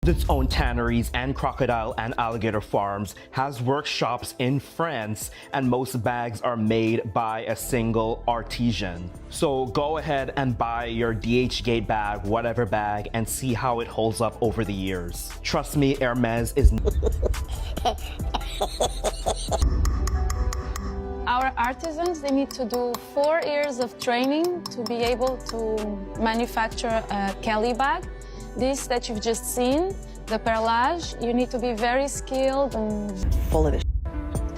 its own tanneries and crocodile and alligator farms, has workshops in France, and most bags are made by a single artisan. So go ahead and buy your DH-Gate bag, whatever bag, and see how it holds up over the years. Trust me, Hermès is... Our artisans, they need to do 4 years of training to be able to manufacture a Kelly bag. This that you've just seen, the perlage, you need to be very skilled and... Full of this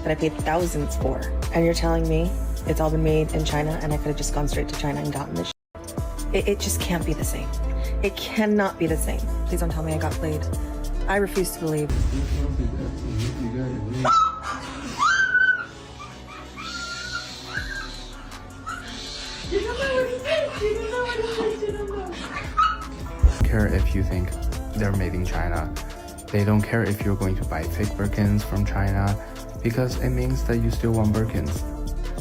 that I paid thousands for. And you're telling me it's all been made in China and I could have just gone straight to China and gotten this It just can't be the same. It cannot be the same. Please don't tell me I got played. I refuse to believe. Care if you think they're made in China. They don't care if you're going to buy fake Birkins from China because it means that you still want Birkins.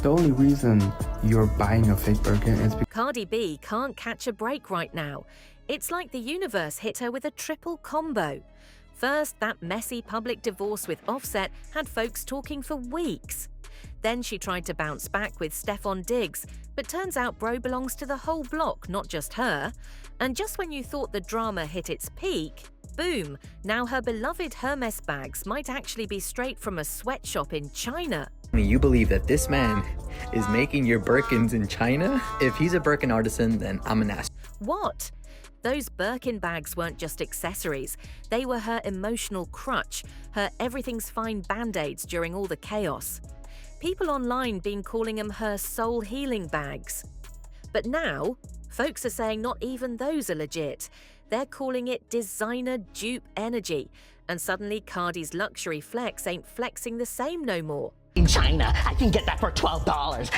The only reason you're buying a fake Birkin is because Cardi B can't catch a break right now. It's like the universe hit her with a triple combo. First, that messy public divorce with Offset had folks talking for weeks. Then she tried to bounce back with Stefan Diggs, but turns out bro belongs to the whole block, not just her. And just when you thought the drama hit its peak, boom, now her beloved Hermès bags might actually be straight from a sweatshop in China. You believe that this man is making your Birkins in China? If he's a Birkin artisan, then I'm an ass. What? Those Birkin bags weren't just accessories. They were her emotional crutch, her everything's fine band-aids during all the chaos. People online been calling them her soul healing bags. But now, folks are saying not even those are legit. They're calling it designer dupe energy. And suddenly Cardi's luxury flex ain't flexing the same no more. In China, I can get that for $12.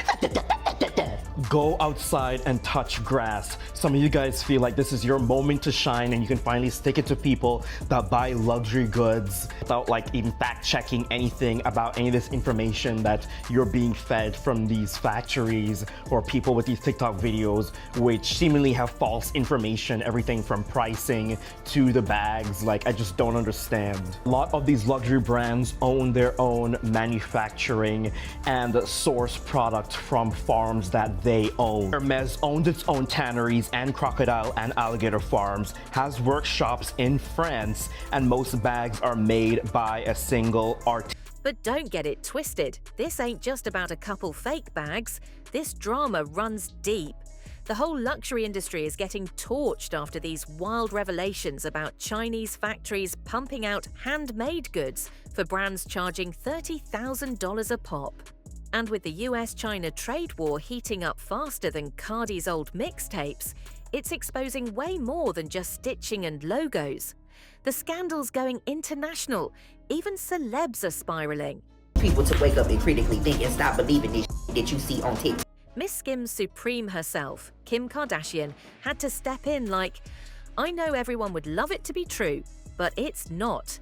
Go outside and touch grass. Some of you guys feel like this is your moment to shine and you can finally stick it to people that buy luxury goods without like even fact checking anything about any of this information that you're being fed from these factories or people with these TikTok videos which seemingly have false information, everything from pricing to the bags. Like, I just don't understand. A lot of these luxury brands own their own manufacturing and source product from farms that they own. Hermès owns its own tanneries and crocodile and alligator farms, has workshops in France, and most bags are made by a single artisan. But don't get it twisted. This ain't just about a couple fake bags. This drama runs deep. The whole luxury industry is getting torched after these wild revelations about Chinese factories pumping out handmade goods for brands charging $30,000 a pop. And with the US-China trade war heating up faster than Cardi's old mixtapes, it's exposing way more than just stitching and logos. The scandal's going international. Even celebs are spiraling. People to wake up and critically think and stop believing this that you see on TikTok. Miss Skims Supreme herself, Kim Kardashian, had to step in like, I know everyone would love it to be true, but it's not.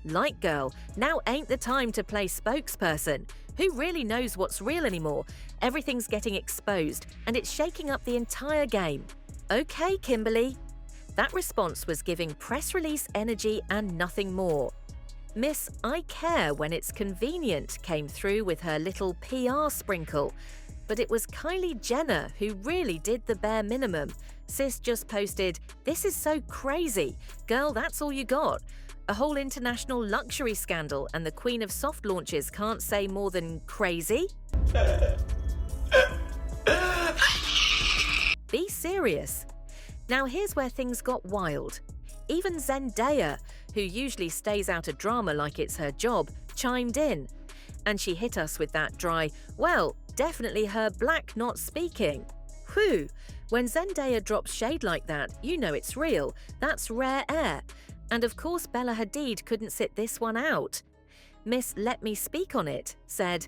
Light girl, now ain't the time to play spokesperson. Who really knows what's real anymore? Everything's getting exposed, and it's shaking up the entire game. Okay, Kimberly. That response was giving press release energy and nothing more. Miss I care when it's convenient came through with her little PR sprinkle. But it was Kylie Jenner who really did the bare minimum. Sis just posted, "This is so crazy. Girl, that's all you got." A whole international luxury scandal and the queen of soft launches can't say more than crazy? Be serious. Now here's where things got wild. Even Zendaya, who usually stays out of drama like it's her job, chimed in. And she hit us with that dry, well, definitely her black not speaking. Whew, when Zendaya drops shade like that, you know it's real. That's rare air. And of course Bella Hadid couldn't sit this one out. Miss Let Me Speak on It said,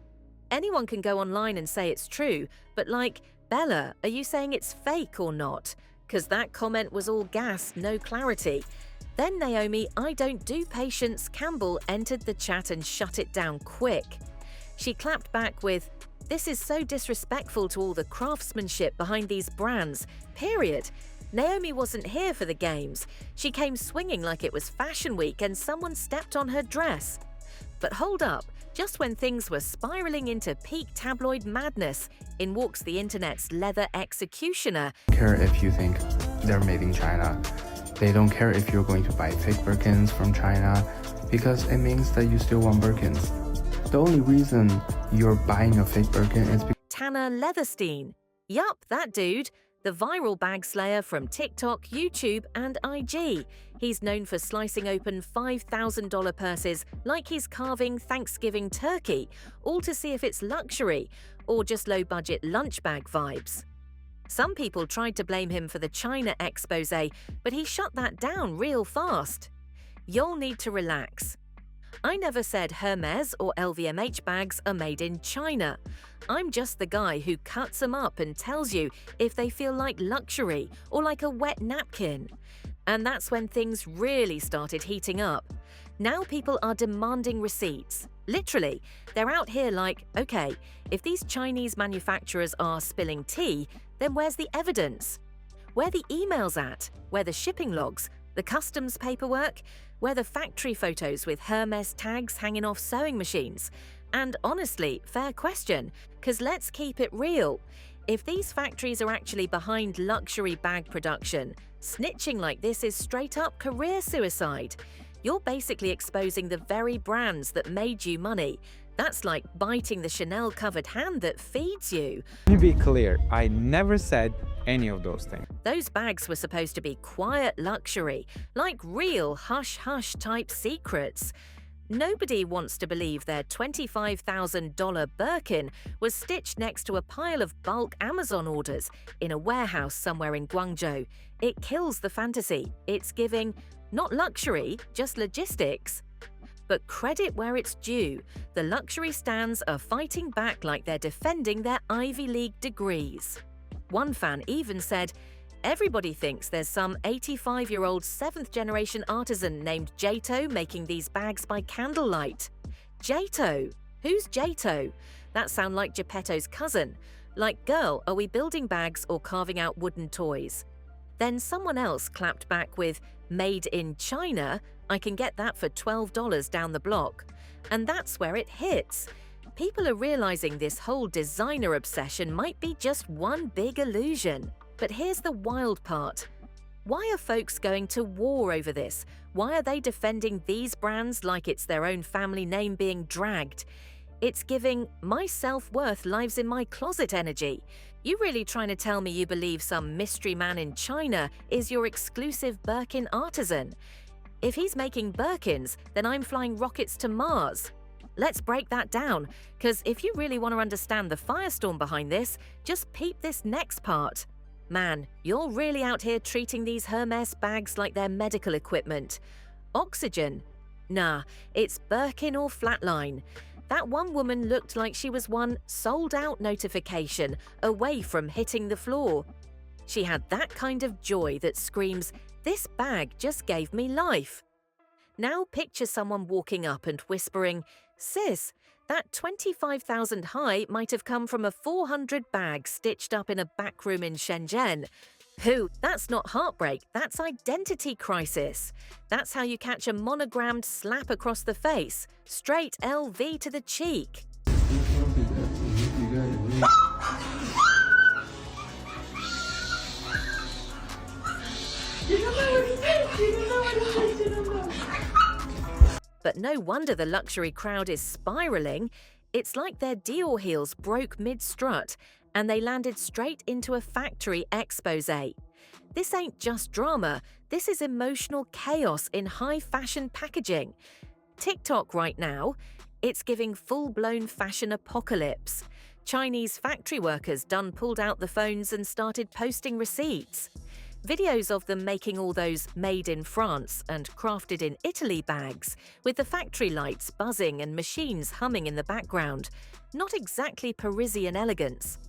anyone can go online and say it's true, but like, Bella, are you saying it's fake or not? Because that comment was all gas, no clarity. Then Naomi I Don't Do Patience Campbell entered the chat and shut it down quick. She clapped back with, this is so disrespectful to all the craftsmanship behind these brands, period. Naomi wasn't here for the games. She came swinging like it was Fashion Week and someone stepped on her dress. But hold up, just when things were spiraling into peak tabloid madness, in walks the internet's leather executioner. Care if you think they're made in China. They don't care if you're going to buy fake Birkins from China because it means that you still want Birkins. The only reason you're buying a fake Birkin is because Tanner Leatherstein. Yup, that dude. The viral bag slayer from TikTok, YouTube, and IG. He's known for slicing open $5,000 purses like he's carving Thanksgiving turkey, all to see if it's luxury or just low-budget lunch bag vibes. Some people tried to blame him for the China expose, but he shut that down real fast. You'll need to relax. I never said Hermès or LVMH bags are made in China. I'm just the guy who cuts them up and tells you if they feel like luxury or like a wet napkin. And that's when things really started heating up. Now people are demanding receipts. Literally, they're out here like, okay, if these Chinese manufacturers are spilling tea, then where's the evidence? Where are the emails at? Where are the shipping logs? The customs paperwork? Where the factory photos with Hermès tags hanging off sewing machines? And honestly, fair question, because let's keep it real. If these factories are actually behind luxury bag production, snitching like this is straight up career suicide. You're basically exposing the very brands that made you money. That's like biting the Chanel-covered hand that feeds you. Let me be clear, I never said any of those things. Those bags were supposed to be quiet luxury, like real hush-hush type secrets. Nobody wants to believe their $25,000 Birkin was stitched next to a pile of bulk Amazon orders in a warehouse somewhere in Guangzhou. It kills the fantasy. It's giving, not luxury, just logistics. But credit where it's due, the luxury stands are fighting back like they're defending their Ivy League degrees. One fan even said, everybody thinks there's some 85-year-old 7th-generation artisan named Jato making these bags by candlelight. Jato? Who's Jato? That sounds like Geppetto's cousin. Like, girl, are we building bags or carving out wooden toys? Then someone else clapped back with, made in China, I can get that for $12 down the block. And that's where it hits. People are realizing this whole designer obsession might be just one big illusion. But here's the wild part. Why are folks going to war over this? Why are they defending these brands like it's their own family name being dragged? It's giving my self-worth lives in my closet energy. You really trying to tell me you believe some mystery man in China is your exclusive Birkin artisan? If he's making Birkins, then I'm flying rockets to Mars. Let's break that down, because if you really want to understand the firestorm behind this, just peep this next part. Man, you're really out here treating these Hermès bags like they're medical equipment. Oxygen? Nah, it's Birkin or flatline. That one woman looked like she was one sold-out notification away from hitting the floor. She had that kind of joy that screams, this bag just gave me life. Now picture someone walking up and whispering, sis, that 25,000 high might have come from a 400 bag stitched up in a back room in Shenzhen. Who? That's not heartbreak, that's identity crisis. That's how you catch a monogrammed slap across the face, straight LV to the cheek. But no wonder the luxury crowd is spiraling. It's like their Dior heels broke mid-strut and they landed straight into a factory expose. This ain't just drama, this is emotional chaos in high-fashion packaging. TikTok right now, it's giving full-blown fashion apocalypse. Chinese factory workers done pulled out the phones and started posting receipts. Videos of them making all those made in France and crafted in Italy bags, with the factory lights buzzing and machines humming in the background. Not exactly Parisian elegance.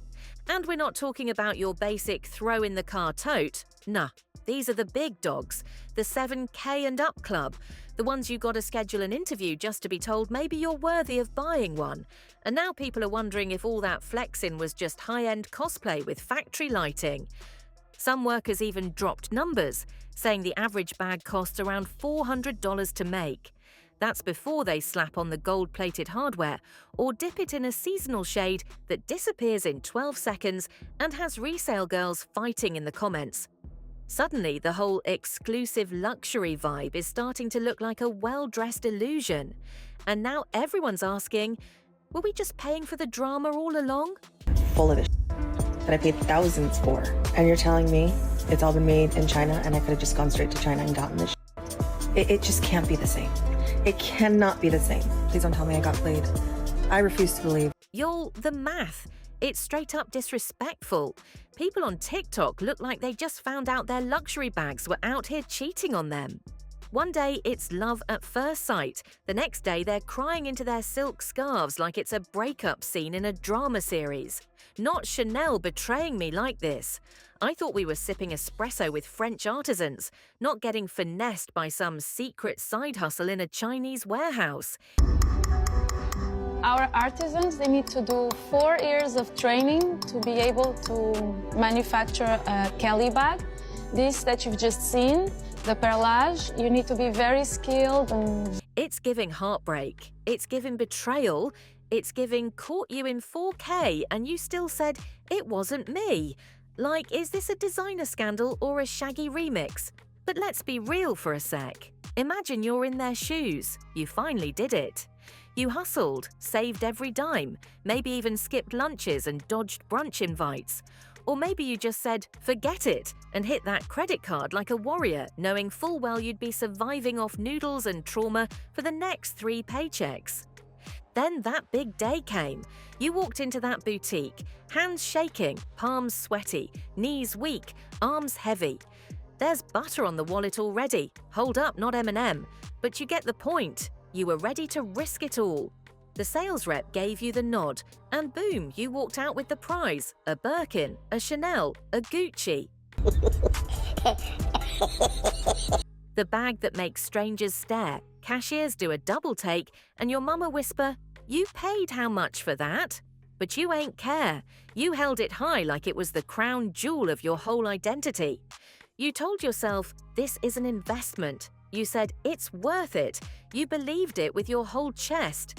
And we're not talking about your basic throw-in-the-car tote. Nah, these are the big dogs, the 7K and up club, the ones you gotta schedule an interview just to be told maybe you're worthy of buying one. And now people are wondering if all that flexing was just high-end cosplay with factory lighting. Some workers even dropped numbers, saying the average bag costs around $400 to make. That's before they slap on the gold-plated hardware or dip it in a seasonal shade that disappears in 12 seconds and has resale girls fighting in the comments. Suddenly, the whole exclusive luxury vibe is starting to look like a well-dressed illusion. And now everyone's asking, were we just paying for the drama all along? Full of this that I paid thousands for. And you're telling me it's all been made in China and I could have just gone straight to China and gotten this. It just can't be the same. It cannot be the same. Please don't tell me I got played. I refuse to believe. Y'all, the math. It's straight up disrespectful. People on TikTok look like they just found out their luxury bags were out here cheating on them. One day it's love at first sight. The next day they're crying into their silk scarves like it's a breakup scene in a drama series. Not Chanel betraying me like this. I thought we were sipping espresso with French artisans, not getting finessed by some secret side hustle in a Chinese warehouse. Our artisans, they need to do 4 years of training to be able to manufacture a Kelly bag. This that you've just seen, the perlage, you need to be very skilled and... It's giving heartbreak. It's giving betrayal. It's giving caught you in 4K and you still said, it wasn't me. Like, is this a designer scandal or a Shaggy remix? But let's be real for a sec. Imagine you're in their shoes. You finally did it. You hustled, saved every dime, maybe even skipped lunches and dodged brunch invites. Or maybe you just said, forget it, and hit that credit card like a warrior, knowing full well you'd be surviving off noodles and trauma for the next 3 paychecks. Then that big day came. You walked into that boutique, hands shaking, palms sweaty, knees weak, arms heavy. There's butter on the wallet already. Hold up, not M&M. But you get the point. You were ready to risk it all. The sales rep gave you the nod, and boom, you walked out with the prize, a Birkin, a Chanel, a Gucci. The bag that makes strangers stare, cashiers do a double take, and your mama whisper, you paid how much for that? But you ain't care. You held it high like it was the crown jewel of your whole identity. You told yourself, this is an investment. You said, it's worth it. You believed it with your whole chest.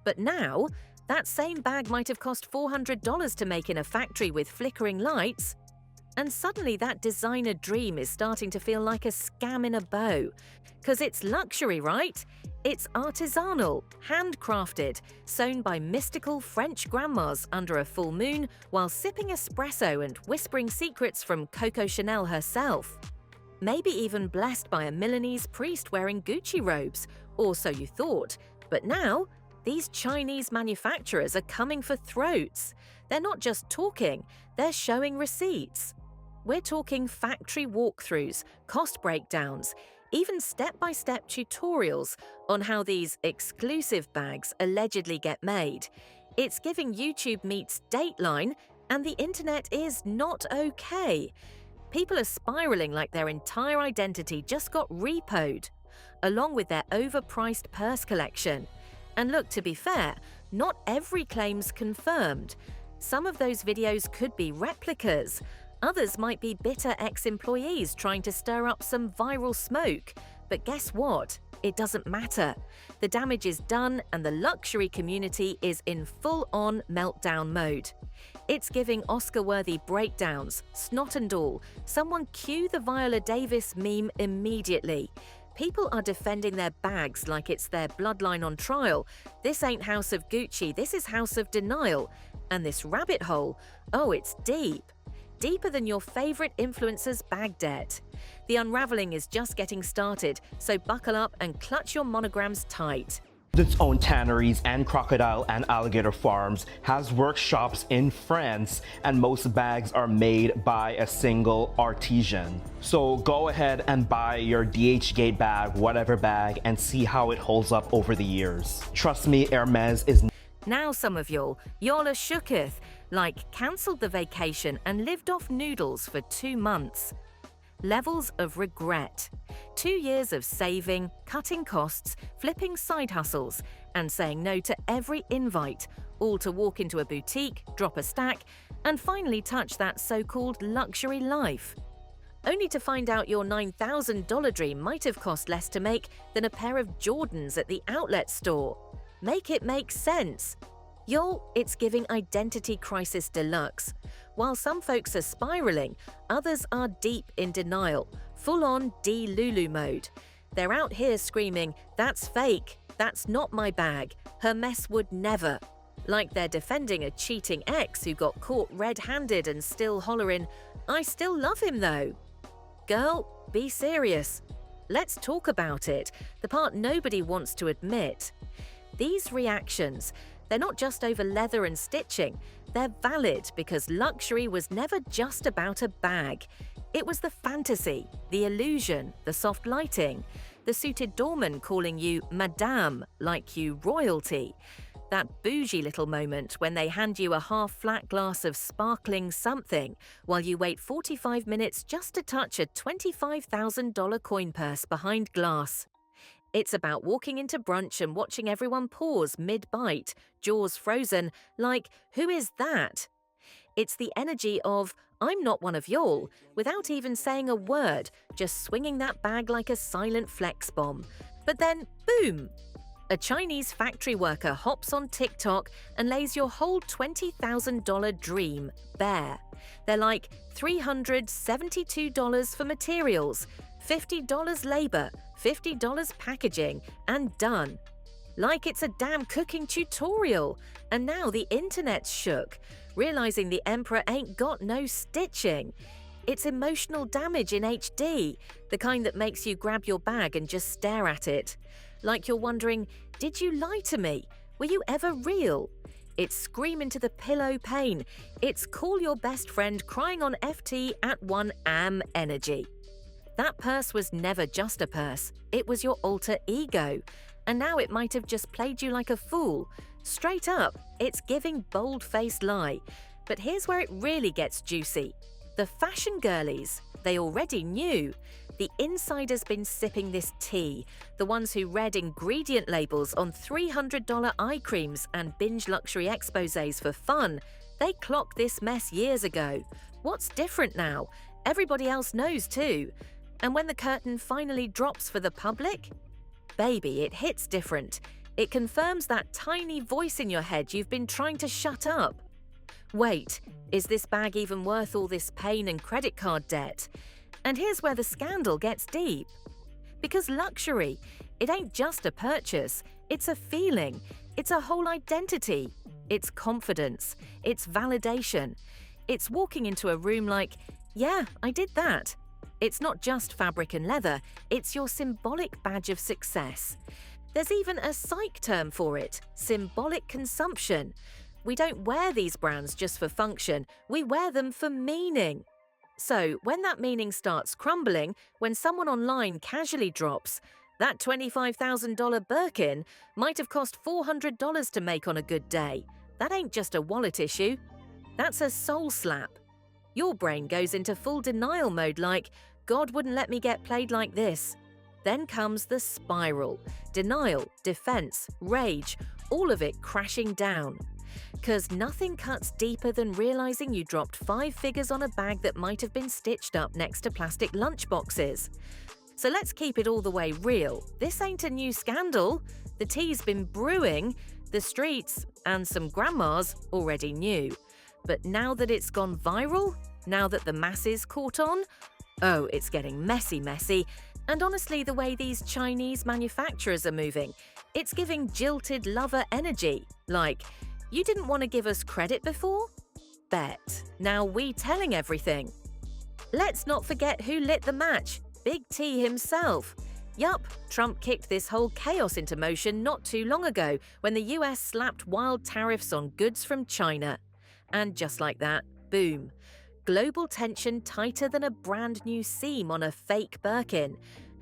But now, that same bag might have cost $400 to make in a factory with flickering lights. And suddenly that designer dream is starting to feel like a scam in a bow. 'Cause it's luxury, right? It's artisanal, handcrafted, sewn by mystical French grandmas under a full moon while sipping espresso and whispering secrets from Coco Chanel herself. Maybe even blessed by a Milanese priest wearing Gucci robes, or so you thought. But now, these Chinese manufacturers are coming for throats. They're not just talking, they're showing receipts. We're talking factory walkthroughs, cost breakdowns, even step-by-step tutorials on how these exclusive bags allegedly get made. It's giving YouTube meets Dateline, and the internet is not okay. People are spiraling like their entire identity just got repoed, along with their overpriced purse collection. And look, to be fair, not every claim's confirmed. Some of those videos could be replicas. Others might be bitter ex-employees trying to stir up some viral smoke. But guess what? It doesn't matter. The damage is done and the luxury community is in full-on meltdown mode. It's giving Oscar-worthy breakdowns, snot and all. Someone cue the Viola Davis meme immediately. People are defending their bags like it's their bloodline on trial. This ain't House of Gucci, this is House of Denial. And this rabbit hole, oh, it's deep. Deeper than your favorite influencer's bag debt. The unraveling is just getting started, so buckle up and clutch your monograms tight. Its own tanneries and crocodile and alligator farms, has workshops in France, and most bags are made by a single artisan. So go ahead and buy your DH-Gate bag, whatever bag, and see how it holds up over the years. Trust me, Hermès is... Now some of y'all are shooketh, like cancelled the vacation and lived off noodles for 2 months. Levels of regret. 2 years of saving, cutting costs, flipping side hustles, and saying no to every invite, all to walk into a boutique, drop a stack, and finally touch that so-called luxury life. only to find out your $9,000 dream might have cost less to make than a pair of Jordans at the outlet store. Make it make sense. Y'all, it's giving identity crisis deluxe. While some folks are spiraling, others are deep in denial, full-on de-Lulu mode. They're out here screaming, "That's fake, that's not my bag, Hermès would never." Like they're defending a cheating ex who got caught red-handed and still hollering, "I still love him though." Girl, be serious. Let's talk about it, the part nobody wants to admit. These reactions, they're not just over leather and stitching, they're valid because luxury was never just about a bag. It was the fantasy, the illusion, the soft lighting, the suited doorman calling you madame like you royalty, that bougie little moment when they hand you a half-flat glass of sparkling something while you wait 45 minutes just to touch a $25,000 coin purse behind glass. It's about walking into brunch and watching everyone pause mid-bite, jaws frozen, like, who is that? It's the energy of, I'm not one of y'all, without even saying a word, just swinging that bag like a silent flex bomb. But then, boom! A Chinese factory worker hops on TikTok and lays your whole $20,000 dream bare. They're like $372 for materials, $50 labor, $50 packaging, and done. Like it's a damn cooking tutorial. And now the internet's shook, realizing the emperor ain't got no stitching. It's emotional damage in HD, the kind that makes you grab your bag and just stare at it. Like you're wondering, did you lie to me? Were you ever real? It's scream into the pillow pain. It's call your best friend crying on FT at 1 am energy. That purse was never just a purse, it was your alter ego. And now it might have just played you like a fool. Straight up, it's giving bold-faced lie. But here's where it really gets juicy. The fashion girlies, they already knew. The insider's been sipping this tea, the ones who read ingredient labels on $300 eye creams and binge luxury exposés for fun. They clocked this mess years ago. What's different now? Everybody else knows too. And when the curtain finally drops for the public, baby, it hits different. It confirms that tiny voice in your head you've been trying to shut up. Wait, is this bag even worth all this pain and credit card debt? And here's where the scandal gets deep. Because luxury, it ain't just a purchase, it's a feeling, it's a whole identity, it's confidence, it's validation. It's walking into a room like, yeah, I did that. It's not just fabric and leather, it's your symbolic badge of success. There's even a psych term for it, symbolic consumption. We don't wear these brands just for function, we wear them for meaning. So, when that meaning starts crumbling, when someone online casually drops, that $25,000 Birkin might have cost $400 to make on a good day. That ain't just a wallet issue, that's a soul slap. Your brain goes into full denial mode like, God wouldn't let me get played like this. Then comes the spiral. Denial, defense, rage, all of it crashing down. 'Cause nothing cuts deeper than realizing you dropped 5 figures on a bag that might have been stitched up next to plastic lunchboxes. So let's keep it all the way real. This ain't a new scandal. The tea's been brewing. The streets, and some grandmas, already knew. But now that it's gone viral, now that the masses caught on, oh, it's getting messy. And honestly, the way these Chinese manufacturers are moving, it's giving jilted lover energy. Like, you didn't want to give us credit before? Bet. Now we telling everything. Let's not forget who lit the match. Big T himself. Yup, Trump kicked this whole chaos into motion not too long ago when the US slapped wild tariffs on goods from China. And just like that, boom. Global tension tighter than a brand new seam on a fake Birkin.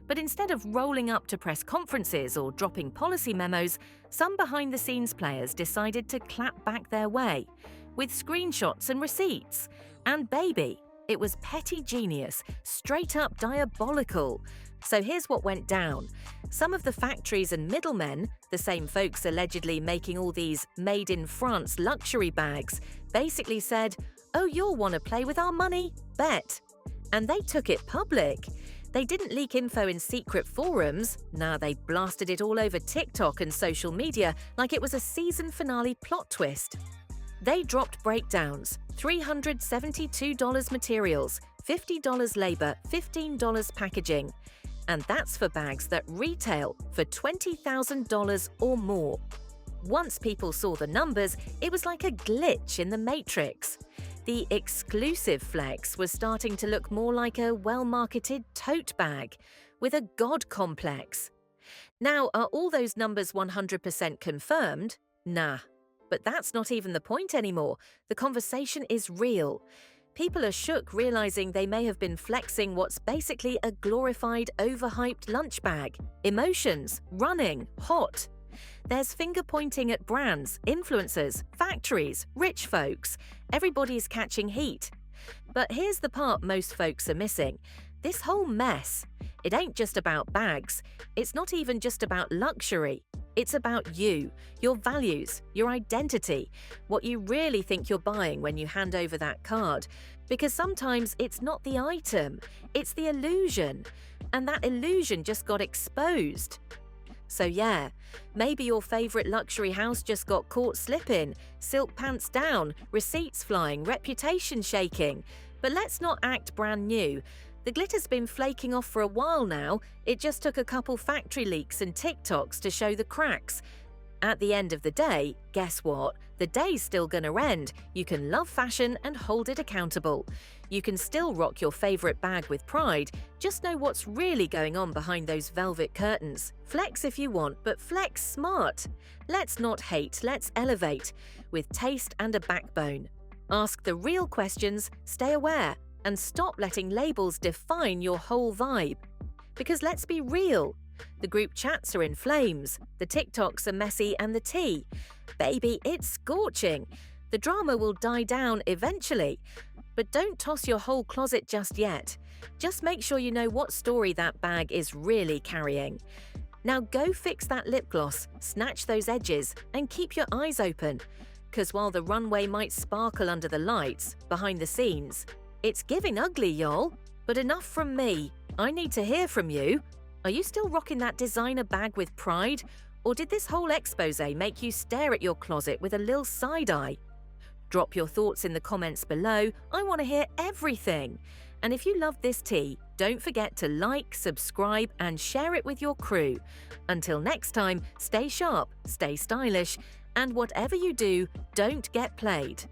But instead of rolling up to press conferences or dropping policy memos, some behind-the-scenes players decided to clap back their way, with screenshots and receipts. And baby, it was petty genius, straight up diabolical. So here's what went down. Some of the factories and middlemen, the same folks allegedly making all these made-in-France luxury bags, basically said, oh, you'll want to play with our money? Bet. And they took it public. They didn't leak info in secret forums. Nah, they blasted it all over TikTok and social media like it was a season finale plot twist. They dropped breakdowns, $372 materials, $50 labor, $15 packaging. And that's for bags that retail for $20,000 or more. Once people saw the numbers, it was like a glitch in the matrix. The exclusive flex was starting to look more like a well-marketed tote bag with a god complex. Now, are all those numbers 100% confirmed? Nah. But that's not even the point anymore. The conversation is real. People are shook realizing they may have been flexing what's basically a glorified, overhyped lunch bag. Emotions, running, hot. There's finger-pointing at brands, influencers, factories, rich folks. Everybody's catching heat. But here's the part most folks are missing. This whole mess. It ain't just about bags. It's not even just about luxury. It's about you, your values, your identity, what you really think you're buying when you hand over that card. Because sometimes it's not the item, it's the illusion. And that illusion just got exposed. So yeah, maybe your favorite luxury house just got caught slipping, silk pants down, receipts flying, reputation shaking. But let's not act brand new. The glitter's been flaking off for a while now. It just took a couple factory leaks and TikToks to show the cracks. At the end of the day, guess what? The day's still gonna end. You can love fashion and hold it accountable. You can still rock your favorite bag with pride. Just know what's really going on behind those velvet curtains. Flex if you want, but flex smart. Let's not hate, let's elevate. With taste and a backbone. Ask the real questions, stay aware. And stop letting labels define your whole vibe. Because let's be real, the group chats are in flames, the TikToks are messy and the tea. Baby, it's scorching. The drama will die down eventually. But don't toss your whole closet just yet. Just make sure you know what story that bag is really carrying. Now go fix that lip gloss, snatch those edges, and keep your eyes open. Because while the runway might sparkle under the lights, behind the scenes, it's giving ugly, y'all. But enough from me. I need to hear from you. Are you still rocking that designer bag with pride? Or did this whole expose make you stare at your closet with a lil side eye? Drop your thoughts in the comments below. I want to hear everything. And if you love this tea, don't forget to like, subscribe, and share it with your crew. Until next time, stay sharp, stay stylish, and whatever you do, don't get played.